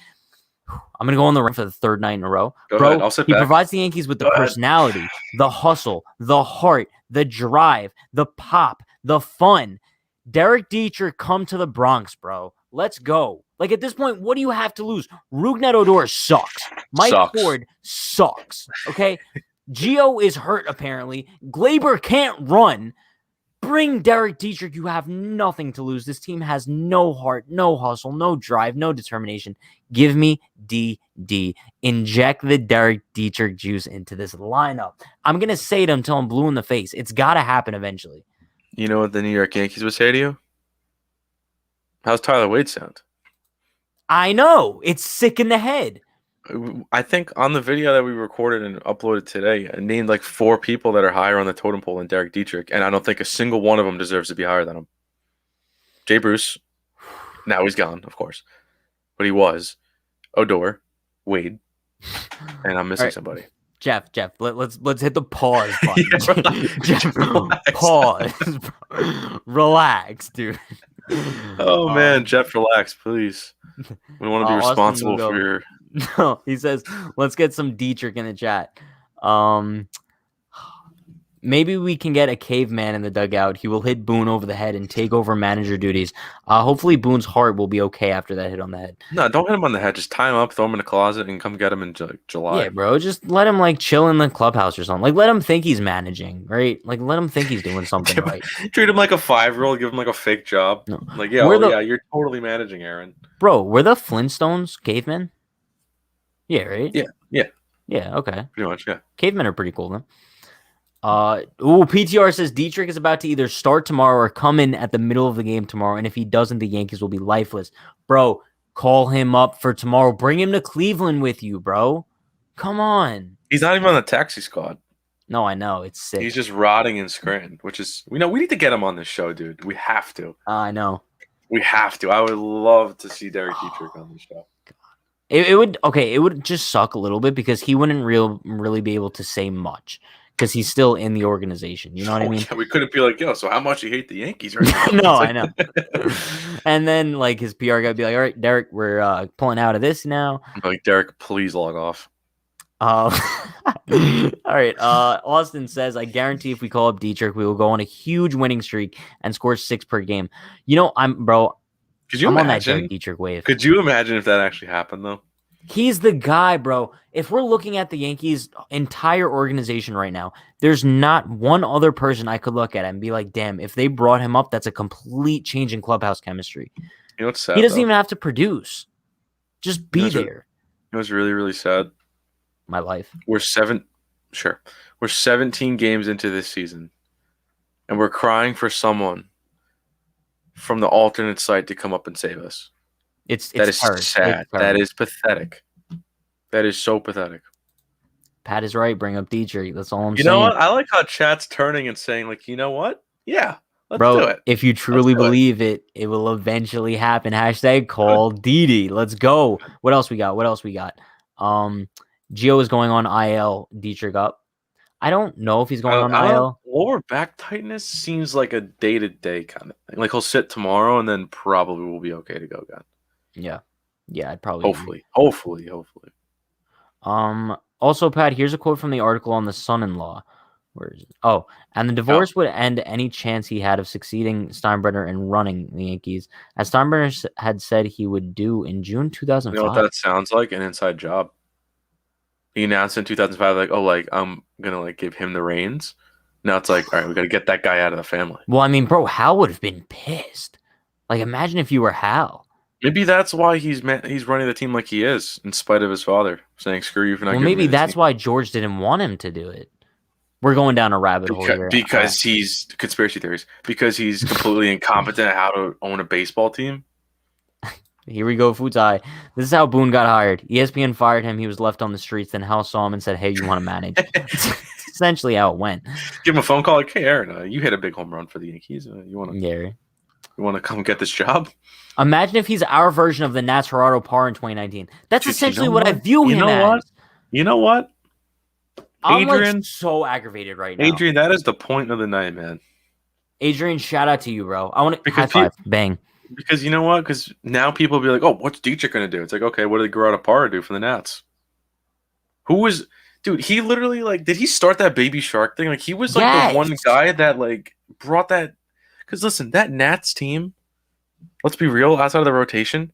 I'm going to go on the run for the third night in a row. Go ahead. I'll sit back. He provides the Yankees with the personality, the hustle, the heart, the drive, the pop, the fun. Derek Dietrich, come to the Bronx, bro. Let's go. Like at this point, what do you have to lose? Rougned Odor sucks. Mike Ford sucks. Okay? Gio is hurt, apparently. Glaber can't run. Bring Derek Dietrich. You have nothing to lose. This team has no heart, no hustle, no drive, no determination. Give me DD. Inject the Derek Dietrich juice into this lineup. I'm going to say it until I'm blue in the face. It's got to happen eventually. You know what the New York Yankees would say to you? How's Tyler Wade sound? I know. It's sick in the head. I think on the video that we recorded and uploaded today, I named like 4 people that are higher on the totem pole than Derek Dietrich, and I don't think a single one of them deserves to be higher than him. Jay Bruce, now he's gone, of course, but he was. Odor, Wade, and I'm missing somebody. Jeff, let's hit the pause button. Jeff, pause. Relax, dude. Oh man, Jeff, relax, please. We want to be Austin responsible for Lugo. your. No, he says, let's get some Dietrich in the chat. Maybe we can get a caveman in the dugout. He will hit Boone over the head and take over manager duties. Hopefully Boone's heart will be okay after that hit on the head. No, don't hit him on the head. Just tie him up, throw him in a closet, and come get him in July. Yeah, bro. Just let him like chill in the clubhouse or something. Like let him think he's managing, right? Like let him think he's doing something right. Treat him like a 5-year-old. Give him like a fake job. No. Like yeah, yeah, you're totally managing Aaron. Bro, were the Flintstones cavemen? Yeah, right? Yeah. Yeah, okay. Pretty much, yeah. Cavemen are pretty cool, then. PTR says Dietrich is about to either start tomorrow or come in at the middle of the game tomorrow, and if he doesn't, the Yankees will be lifeless. Bro, call him up for tomorrow. Bring him to Cleveland with you, bro. Come on. He's not even on the taxi squad. No, I know. It's sick. He's just rotting in Scranton, which is we need to get him on this show, dude. We have to. I know. We have to. I would love to see Derek Dietrich on the show. It would just suck a little bit because he wouldn't really be able to say much. Because he's still in the organization. You know what I mean? Yeah, we couldn't be like, yo, so how much you hate the Yankees right now? No, I know. And then, like, his PR guy would be like, all right, Derek, we're pulling out of this now. I'm like, Derek, please log off. All right. Austin says, I guarantee if we call up Dietrich, we will go on a huge winning streak and score 6 per game. You know, I'm on that Derek Dietrich wave. Could you imagine if that actually happened, though? He's the guy, bro. If we're looking at the Yankees' entire organization right now, there's not one other person I could look at and be like, damn, if they brought him up, that's a complete change in clubhouse chemistry. You know what's sad? He doesn't even have to produce. Just be there. It was really, really sad. My life. We're 17 games into this season, and we're crying for someone from the alternate site to come up and save us. That is sad. That is pathetic. That is so pathetic. Pat is right. Bring up Dietrich. That's all I'm saying. You know what? I like how chat's turning and saying, like, you know what? Yeah, let's do it. If you truly believe it, it will eventually happen. Hashtag call Didi. Let's go. What else we got? Gio is going on IL. Dietrich up. I don't know if he's going on IL. Lower back tightness seems like a day-to-day kind of thing. Like he'll sit tomorrow and then probably will be okay to go again. Yeah, I'd probably hopefully. Also, Pat, here's a quote from the article on the son-in-law. Where is it? Oh, and the divorce would end any chance he had of succeeding Steinbrenner and running the Yankees, as Steinbrenner had said he would do in June 2005. You know what that sounds like? An inside job. He announced in 2005, like, I'm gonna like give him the reins. Now it's like, all right, we gotta get that guy out of the family. Well, I mean, bro, Hal would have been pissed. Like, imagine if you were Hal. Maybe that's why he's running the team like he is, in spite of his father saying "screw you" for not. Well, maybe that's why George didn't want him to do it. We're going down a rabbit hole here. Because he's conspiracy theories. Because he's completely incompetent at how to own a baseball team. Here we go, Futai. This is how Boone got hired. ESPN fired him. He was left on the streets. Then Hal saw him and said, "Hey, you want to manage?" Essentially how it went. Give him a phone call like, "Hey, Aaron, you hit a big home run for the Yankees. You want to? Gary. You want to come get this job?" Imagine if he's our version of the Nats Gerardo Parr in 2019. That's essentially what I view him as. You know what? Adrian, I'm so aggravated right now. Adrian, that is the point of the night, man. Adrian, shout out to you, bro. I want to high five. Bang. Because you know what? Because now people will be like, oh, what's Dietrich going to do? It's like, okay, what did Gerardo Parra do for the Nats? Dude, he literally, like, did he start that Baby Shark thing? Like, he was, like, the one guy that, like, brought that. Because, listen, that Nats team, let's be real, outside of the rotation,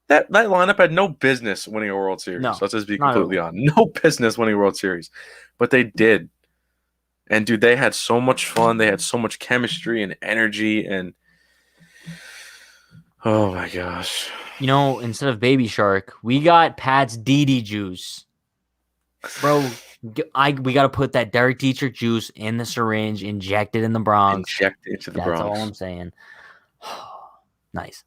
that lineup had no business winning a World Series. No, let's just be completely honest. No business winning a World Series. But they did. And, dude, they had so much fun. They had so much chemistry and energy. And, oh, my gosh. You know, instead of Baby Shark, we got Pat's Didi juice. Bro, we got to put that Derek Dietrich juice in the syringe, inject it in the Bronx. Inject it into the Bronx. That's all I'm saying. Nice.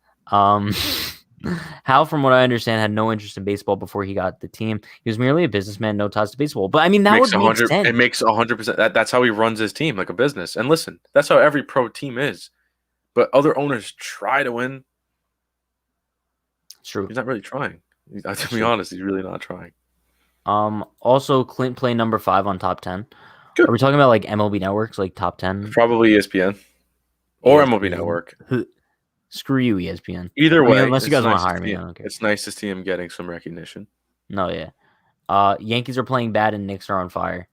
Hal, from what I understand, had no interest in baseball before he got the team. He was merely a businessman, no ties to baseball. But I mean, that would make sense. It makes 100%. That's how he runs his team, like a business. And listen, that's how every pro team is. But other owners try to win. It's true. He's not really trying. To be honest, he's really not trying. Also, Clint played number 5 on top 10. Good. Are we talking about like MLB networks, like top 10? Probably ESPN or MLB Network. Screw you, ESPN. Either I mean, way, unless you it's guys want nice to to hire see me, I him. don't care. It's nice to see him getting some recognition. No, yeah. Yankees are playing bad and Knicks are on fire.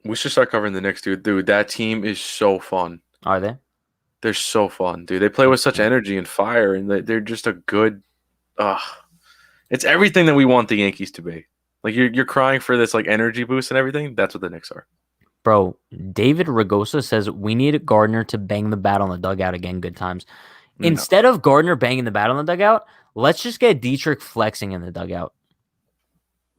We should start covering the Knicks, dude. Dude, that team is so fun. Are they? They're so fun, dude. They play with such energy and fire, and they're just a good. It's everything that we want the Yankees to be. Like you're crying for this like energy boost and everything. That's what the Knicks are. Bro, David Ragosa says we need Gardner to bang the bat on the dugout again. Good times. No. Instead of Gardner banging the bat on the dugout, let's just get Dietrich flexing in the dugout.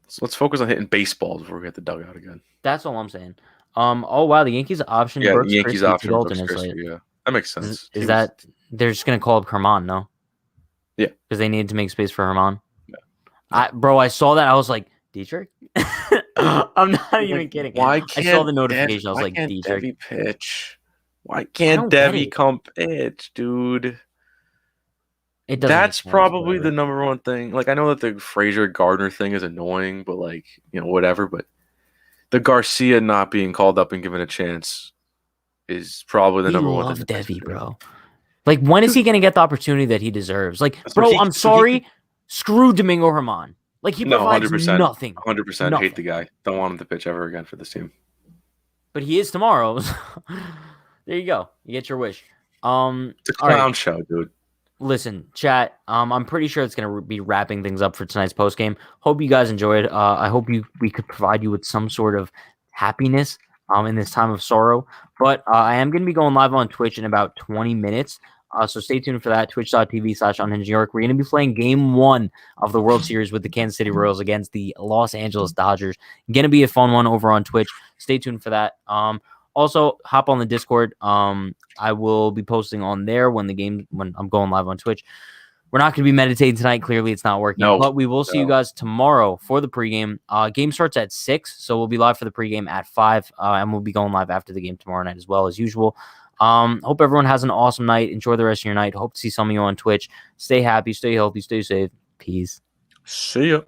So let's focus on hitting baseballs before we get the dugout again. That's all I'm saying. Oh wow, the Yankees option Yeah, Brooks the Yankees Christie option to Brooks alternate Christie. slate. Yeah, that makes sense. Is that they're just gonna call up Herman? No. Yeah, because they needed to make space for Herman. Yeah. I saw that. I was like, Dietrich. I'm not even kidding. Why can't I saw the notification. I was why like, can't Dietrich. Debbie pitch? Why can't Debbie come pitch, dude? It doesn't. That's probably the number one thing. Like, I know that the Frazier Gardner thing is annoying, but like, whatever. But the Garcia not being called up and given a chance is probably the number one thing. Love Debbie, bro. Like, when is he gonna get the opportunity that he deserves? Like, bro, I'm sorry. Screw Domingo Herman. Like, he provides 100%, nothing. 100% hate the guy. Don't want him to pitch ever again for this team. But he is tomorrow. There you go. You get your wish. It's a clown show, dude. Listen, chat. I'm pretty sure it's gonna be wrapping things up for tonight's post game. Hope you guys enjoyed. I hope we could provide you with some sort of happiness in this time of sorrow. But I am gonna be going live on Twitch in about 20 minutes. So stay tuned for that. Twitch.tv/Unhinged New York. We're going to be playing Game 1 of the World Series with the Kansas City Royals against the Los Angeles Dodgers. Going to be a fun one over on Twitch. Stay tuned for that. Also, hop on the Discord. I will be posting on there when I'm going live on Twitch. We're not going to be meditating tonight. Clearly, it's not working. But we will see you guys tomorrow for the pregame. Game starts at 6, so we'll be live for the pregame at 5, and we'll be going live after the game tomorrow night as well as usual. Hope everyone has an awesome night. Enjoy the rest of your night. Hope to see some of you on Twitch. Stay happy, stay healthy, stay safe. Peace. See ya.